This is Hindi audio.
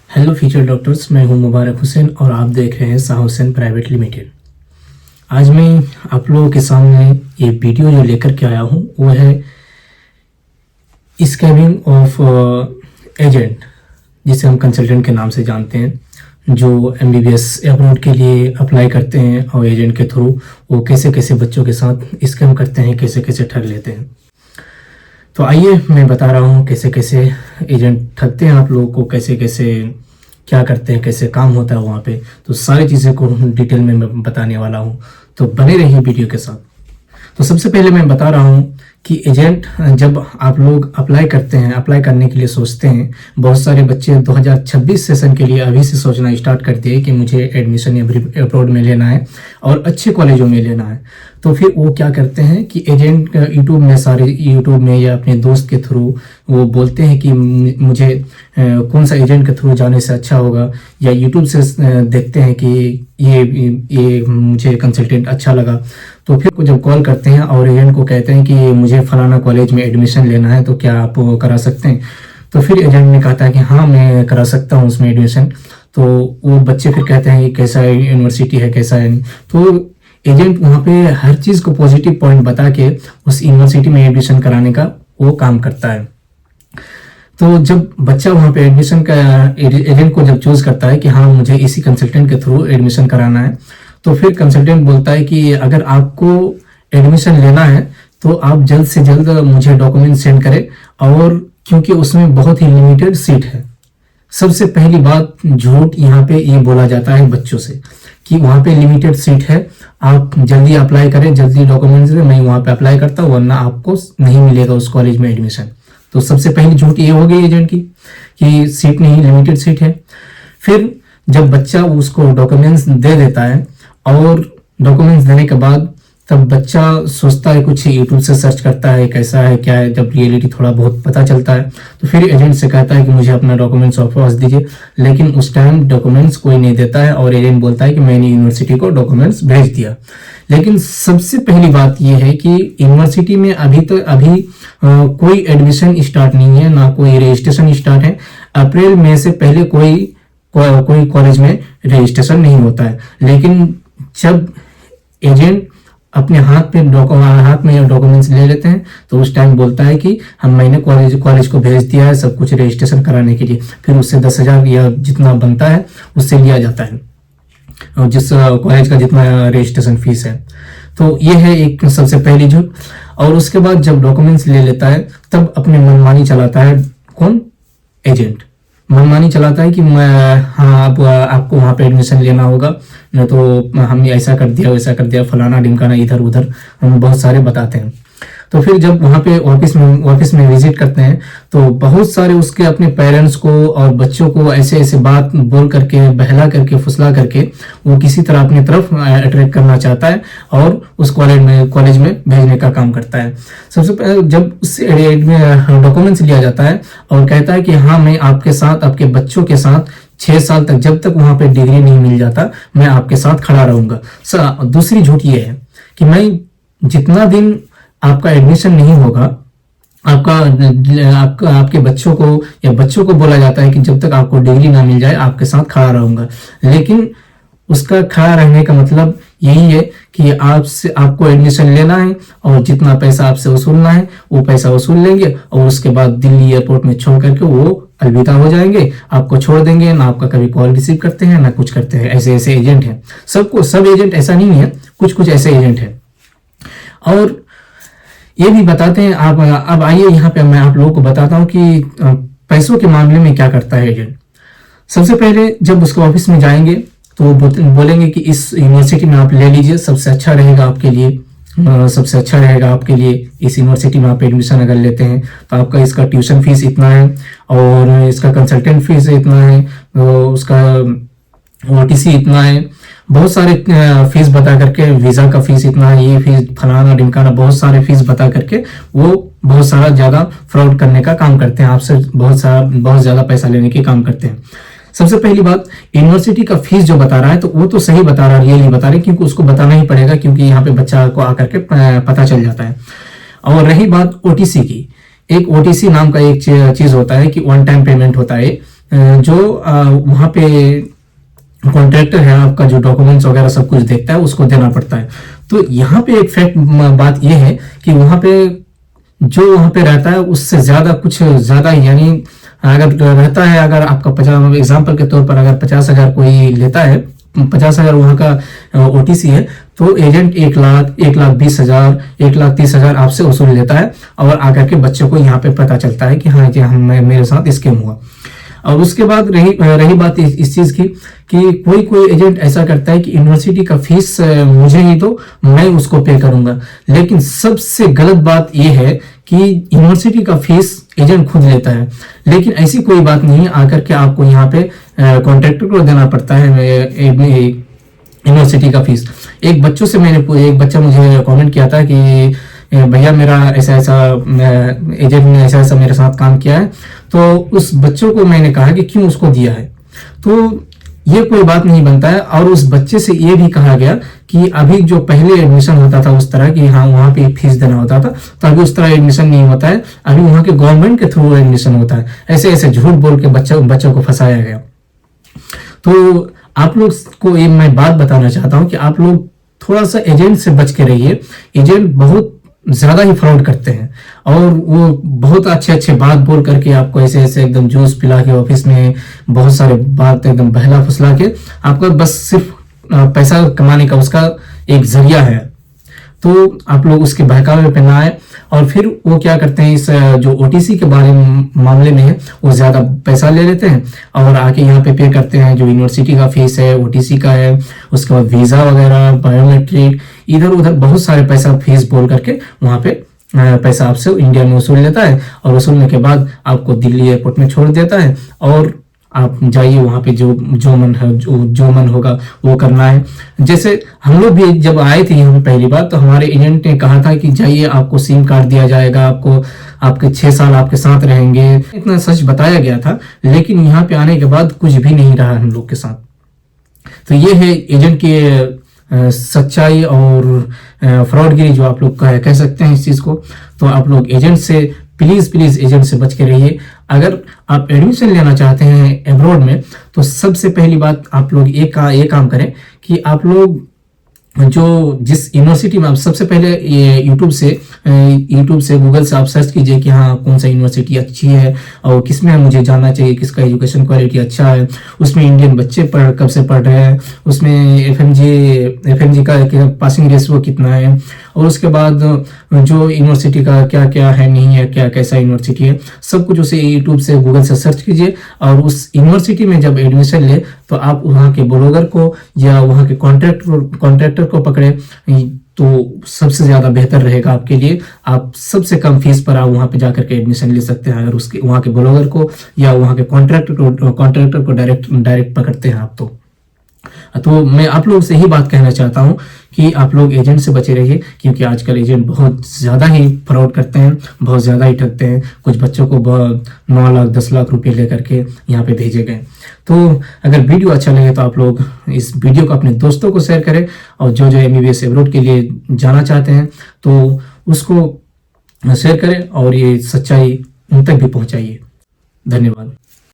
हेलो फ्यूचर डॉक्टर्स, मैं हूं मुबारक हुसैन और आप देख रहे हैं शाह हुसैन प्राइवेट लिमिटेड। आज मैं आप लोगों के सामने ये वीडियो जो लेकर के आया हूं वो है स्कैमिंग ऑफ एजेंट, जिसे हम कंसल्टेंट के नाम से जानते हैं, जो एमबीबीएस अब्रॉड के लिए अप्लाई करते हैं और एजेंट के थ्रू वो कैसे कैसे बच्चों के साथ स्कैम करते हैं, कैसे कैसे ठग लेते हैं। तो आइए मैं बता रहा हूँ कैसे कैसे एजेंट ठगते हैं आप लोगों को, कैसे कैसे क्या करते हैं, कैसे काम होता है वहाँ पे। तो सारी चीज़ें को डिटेल में मैं बताने वाला हूँ, तो बने रहिए वीडियो के साथ। तो सबसे पहले मैं बता रहा हूँ कि एजेंट जब आप लोग अप्लाई करते हैं, अप्लाई करने के लिए सोचते हैं, बहुत सारे बच्चे 2026 सेशन के लिए अभी से सोचना स्टार्ट कर दिए कि मुझे एडमिशन अब्रॉड में लेना है और अच्छे कॉलेजों में लेना है। तो फिर वो क्या करते हैं कि एजेंट यूट्यूब में या अपने दोस्त के थ्रू वो बोलते हैं कि मुझे कौन सा एजेंट के थ्रू जाने से अच्छा होगा, या यूट्यूब से देखते हैं कि ये मुझे कंसल्टेंट अच्छा लगा। तो फिर जब कॉल करते हैं और एजेंट को कहते हैं कि मुझे फलाना कॉलेज में एडमिशन लेना है, तो क्या आप वो करा सकते हैं? तो फिर एजेंट ने कहा था कि हाँ मैं करा सकता हूँ उसमें एडमिशन। तो वो बच्चे फिर कहते हैं कि कैसा यूनिवर्सिटी है, कैसा है नहीं। तो एजेंट वहाँ पे हर चीज़ को पॉजिटिव पॉइंट बता के उस यूनिवर्सिटी में एडमिशन कराने का वो काम करता है। तो जब बच्चा वहाँ पे एडमिशन का एजेंट को जब चूज करता है कि हाँ मुझे इसी कंसल्टेंट के थ्रू एडमिशन कराना है, तो फिर कंसल्टेंट बोलता है कि अगर आपको एडमिशन लेना है तो आप जल्द से जल्द मुझे डॉक्यूमेंट सेंड करें, और क्योंकि उसमें बहुत ही लिमिटेड सीट है। सबसे पहली बात झूठ यहाँ पे ये बोला जाता है बच्चों से कि वहाँ पे लिमिटेड सीट है, आप जल्दी अप्लाई करें, जल्दी डॉक्यूमेंट्स दें, मैं वहाँ पे अप्लाई करता हूँ, वरना आपको नहीं मिलेगा उस कॉलेज में एडमिशन। तो सबसे पहली झूठ ये हो गई एजेंट की कि सीट नहीं, लिमिटेड सीट है। फिर जब बच्चा उसको डॉक्यूमेंट्स दे देता है और डॉक्यूमेंट्स देने के बाद तब बच्चा सोचता है, कुछ यूट्यूब से सर्च करता है कैसा है क्या है, जब रियलिटी थोड़ा बहुत पता चलता है तो फिर एजेंट से कहता है कि मुझे अपना डॉक्यूमेंट्स वापस दीजिए। लेकिन उस टाइम डॉक्यूमेंट्स कोई नहीं देता है और एजेंट बोलता है कि मैंने यूनिवर्सिटी को डॉक्यूमेंट्स भेज दिया। लेकिन सबसे पहली बात यह है कि यूनिवर्सिटी में अभी कोई एडमिशन स्टार्ट नहीं है, ना कोई रजिस्ट्रेशन स्टार्ट है। अप्रैल मई से पहले कोई कॉलेज में रजिस्ट्रेशन नहीं होता है। लेकिन जब एजेंट अपने हाथ में डॉक्यूमेंट्स ले लेते हैं तो उस टाइम बोलता है कि मैंने कॉलेज को भेज दिया है सब कुछ रजिस्ट्रेशन कराने के लिए। फिर उससे 10,000 या जितना बनता है उससे लिया जाता है, और जिस कॉलेज का जितना रजिस्ट्रेशन फीस है। तो ये है एक सबसे पहली झूठ। और उसके बाद जब डॉक्यूमेंट्स ले लेता है तब अपनी मनमानी चलाता है। कौन? एजेंट मनमानी चलाता है कि हाँ अब आपको वहाँ पे एडमिशन लेना होगा, नहीं तो हमने ऐसा कर दिया वैसा कर दिया, फलाना ढिमकाना, इधर उधर हम बहुत सारे बताते हैं। तो फिर जब वहाँ पे ऑफिस में विजिट करते हैं तो बहुत सारे उसके अपने पेरेंट्स को और बच्चों को ऐसे ऐसे बात बोल करके, बहला करके, फुसला करके वो किसी तरह अपनी तरफ अट्रैक्ट करना चाहता है और उस कॉलेज में भेजने का काम करता है। सबसे पहले जब उससे डॉक्यूमेंट्स लिया जाता है और कहता है कि हाँ मैं आपके साथ, आपके बच्चों के साथ 6 साल तक, जब तक वहां पे डिग्री नहीं मिल जाता मैं आपके साथ खड़ा रहूंगा। दूसरी झूठ ये है कि मैं जितना दिन आपका एडमिशन नहीं होगा, आपके बच्चों को बोला जाता है कि जब तक आपको डिग्री ना मिल जाए आपके साथ खड़ा रहूंगा। लेकिन उसका खड़ा रहने का मतलब यही है कि आपको एडमिशन लेना है और जितना पैसा आपसे वसूलना है वो पैसा वसूल लेंगे, और उसके बाद दिल्ली एयरपोर्ट में छोड़ करके वो अलविदा हो जाएंगे, आपको छोड़ देंगे। ना आपका कभी कॉल रिसीव करते हैं ना कुछ करते हैं। ऐसे ऐसे एजेंट हैं। सब एजेंट ऐसा नहीं है, कुछ ऐसे एजेंट हैं। और ये भी बताते हैं अब आइए यहाँ पे मैं आप लोगों को बताता हूँ कि पैसों के मामले में क्या करता है एजेंट। सबसे पहले जब उसके ऑफिस में जाएंगे तो वो बोलेंगे कि इस यूनिवर्सिटी में आप ले लीजिए, सबसे अच्छा रहेगा आपके लिए, इस यूनिवर्सिटी में आप एडमिशन अगर लेते हैं तो आपका इसका ट्यूशन फीस इतना है और इसका कंसल्टेंट फीस इतना है, उसका OTC इतना है, बहुत सारे फीस बता करके, वीजा का फीस इतना है, ये फीस फलाना ढिमकाना, बहुत सारे फीस बता करके वो बहुत सारा ज्यादा फ्रॉड करने का काम करते हैं, आपसे बहुत ज्यादा पैसा लेने के काम करते हैं। सबसे पहली बात, यूनिवर्सिटी का फीस जो बता रहा है तो वो तो सही बता रहा है, रियली बता रहे, क्योंकि उसको बताना ही पड़ेगा, क्योंकि यहाँ पे बच्चा को आकर के पता चल जाता है। और रही बात OTC की, एक OTC नाम का एक चीज होता है कि वन टाइम पेमेंट होता है जो वहाँ पे कॉन्ट्रैक्टर है आपका, जो डॉक्यूमेंट्स वगैरह सब कुछ देखता है, उसको देना पड़ता है। तो यहाँ पे एक फैक्ट बात यह है कि वहाँ पे जो वहाँ पे रहता है उससे ज्यादा, कुछ ज्यादा ही, यानी अगर रहता है, अगर आपका 50, एग्जाम्पल के तौर पर अगर 50,000 कोई लेता है, 50,000 वहाँ का ओटीसी है, तो एजेंट 1,00,000, 1,20,000, 1,30,000 आपसे वसूल लेता है। और आकर के बच्चों को यहाँ पे पता चलता है कि हाँ जी, मेरे साथ स्कैम हुआ। और उसके बाद रही बात इस चीज की कि कोई एजेंट ऐसा करता है कि यूनिवर्सिटी का फीस मुझे ही दो, मैं उसको पे करूंगा। लेकिन सबसे गलत बात यह है कि यूनिवर्सिटी का फीस एजेंट खुद लेता है, लेकिन ऐसी कोई बात नहीं है। आकर के आपको यहाँ पे कॉन्ट्रैक्टर को देना पड़ता है यूनिवर्सिटी का फीस। एक बच्चा मुझे कमेंट किया था कि भैया मेरा ऐसा एजेंट ने ऐसा मेरे साथ काम किया है। तो उस बच्चों को मैंने कहा कि क्यों उसको दिया है, तो ये कोई बात नहीं बनता है। और उस बच्चे से ये भी कहा गया कि अभी जो पहले एडमिशन होता था उस तरह की, हाँ वहाँ पे फीस देना होता था, तो अभी उस तरह एडमिशन नहीं होता है, अभी वहाँ के गवर्नमेंट के थ्रू एडमिशन होता है। ऐसे ऐसे झूठ बोल के बच्चों को फंसाया गया। तो आप लोग को ये मैं बात बताना चाहता हूँ कि आप लोग थोड़ा सा एजेंट से बच के रहिए। एजेंट बहुत ज्यादा ही फ्रॉड करते हैं, और वो बहुत अच्छे बात बोल करके आपको ऐसे एकदम जूस पिला के, ऑफिस में बहुत सारे बात एकदम बहला फुसला के, आपका बस सिर्फ पैसा कमाने का उसका एक जरिया है। तो आप लोग उसके बहकावे पे ना आए। और फिर वो क्या करते हैं, इस जो ओटीसी के मामले में है, वो ज्यादा पैसा ले लेते हैं और आके यहाँ पे करते हैं। जो यूनिवर्सिटी का फीस है, ओटीसी का है, उसके बाद वीजा वगैरह, बायोमेट्रिक, इधर उधर बहुत सारे पैसा फीस बोल करके वहाँ पे पैसा आपसे इंडिया में वसूल लेता है। और वसूलने के बाद आपको दिल्ली एयरपोर्ट में छोड़ देता है, और आप जाइए वहां पे जो मन होगा वो करना है। जैसे हम लोग भी जब आए थे यहाँ पे पहली बार, तो हमारे एजेंट ने कहा था कि जाइए आपको सिम कार्ड दिया जाएगा, आपको आपके 6 साल आपके साथ रहेंगे, इतना सच बताया गया था। लेकिन यहाँ पे आने के बाद कुछ भी नहीं रहा हम लोग के साथ। तो ये है एजेंट की सच्चाई और फ्रॉडगिरी, जो आप लोग कह सकते हैं इस चीज को। तो आप लोग एजेंट से प्लीज एजेंट से बच के रहिए। अगर आप एडमिशन लेना चाहते हैं एब्रॉड में, तो सबसे पहली बात आप लोग ये काम करें कि आप लोग जो जिस यूनिवर्सिटी में, आप सबसे पहले ये यूट्यूब से गूगल से आप सर्च कीजिए कि हाँ कौन सा यूनिवर्सिटी अच्छी है और किसमें मुझे जाना चाहिए, किसका एजुकेशन क्वालिटी अच्छा है, उसमें इंडियन बच्चे कब से पढ़ रहे हैं, उसमें एफएमजी का पासिंग रेशियो कितना है, और उसके बाद जो यूनिवर्सिटी का क्या क्या है नहीं है, क्या कैसा यूनिवर्सिटी है, सब कुछ उसे यूट्यूब से गूगल से सर्च कीजिए। और उस यूनिवर्सिटी में जब एडमिशन ले, तो आप वहाँ के ब्लॉगर को या वहाँ के कॉन्ट्रैक्टर को पकड़े, तो सबसे ज्यादा बेहतर रहेगा आपके लिए। आप सबसे कम फीस पर आप वहाँ पे जाकर के एडमिशन ले सकते हैं, अगर उसके वहाँ के ब्लॉगर को या वहाँ के कॉन्ट्रैक्टर को डायरेक्ट पकड़ते हैं आप। तो मैं आप लोगों से ही बात कहना चाहता हूं कि आप लोग एजेंट से बचे रहिए, क्योंकि आजकल एजेंट बहुत ज़्यादा ही फ्रॉड करते हैं, बहुत ज़्यादा ही ठगते हैं। कुछ बच्चों को 9 लाख 10 लाख रुपए लेकर के यहाँ पे भेजे गए। तो अगर वीडियो अच्छा लगे तो आप लोग इस वीडियो को अपने दोस्तों को शेयर करें, और जो MBBS एब्रॉड के लिए जाना चाहते हैं तो उसको शेयर करें, और ये सच्चाई उन तक भी पहुँचाइए। धन्यवाद।